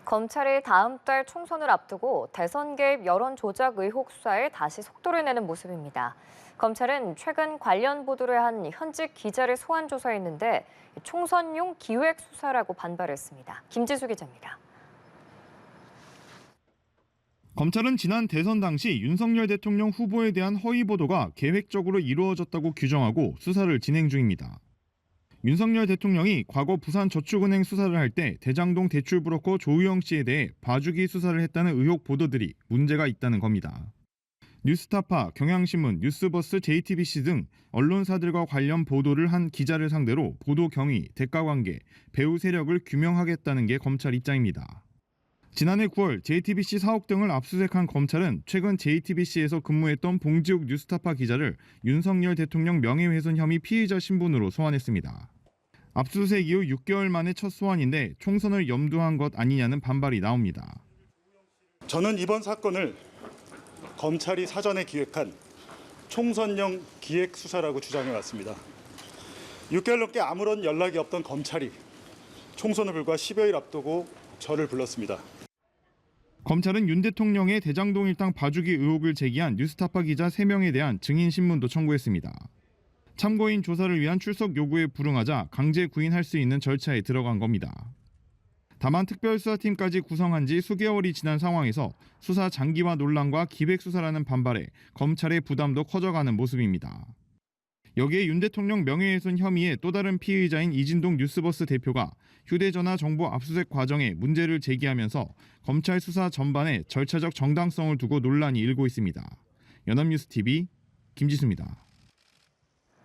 검찰이 다음 달 총선을 앞두고 대선 개입 여론 조작 의혹 수사에 다시 속도를 내는 모습입니다. 검찰은 최근 관련 보도를 한 현직 기자를 소환 조사했는데 총선용 기획 수사라고 반발했습니다. 김지수 기자입니다. 검찰은 지난 대선 당시 윤석열 대통령 후보에 대한 허위 보도가 계획적으로 이루어졌다고 규정하고 수사를 진행 중입니다. 윤석열 대통령이 과거 부산저축은행 수사를 할 때 대장동 대출 브로커 조우영 씨에 대해 봐주기 수사를 했다는 의혹 보도들이 문제가 있다는 겁니다. 뉴스타파, 경향신문, 뉴스버스, JTBC 등 언론사들과 관련 보도를 한 기자를 상대로 보도 경위, 대가관계, 배후 세력을 규명하겠다는 게 검찰 입장입니다. 지난해 9월 JTBC 사옥 등을 압수수색한 검찰은 최근 JTBC에서 근무했던 봉지욱 뉴스타파 기자를 윤석열 대통령 명예훼손 혐의 피의자 신분으로 소환했습니다. 압수수색 이후 6개월 만에 첫 소환인데 총선을 염두한 것 아니냐는 반발이 나옵니다. 저는 이번 사건을 검찰이 사전에 기획한 총선용 기획 수사라고 주장해 왔습니다. 6개월 넘게 아무런 연락이 없던 검찰이 총선을 불과 10여일 앞두고 저를 불렀습니다. 검찰은 윤 대통령의 대장동 일당 봐주기 의혹을 제기한 뉴스타파 기자 3명에 대한 증인 신문도 청구했습니다. 참고인 조사를 위한 출석 요구에 불응하자 강제 구인할 수 있는 절차에 들어간 겁니다. 다만 특별수사팀까지 구성한 지 수개월이 지난 상황에서 수사 장기화 논란과 기획수사라는 반발에 검찰의 부담도 커져가는 모습입니다. 여기에 윤 대통령 명예훼손 혐의의 또 다른 피의자인 이진동 뉴스버스 대표가 휴대전화 정보 압수수색 과정에 문제를 제기하면서 검찰 수사 전반에 절차적 정당성을 두고 논란이 일고 있습니다. 연합뉴스TV 김지수입니다.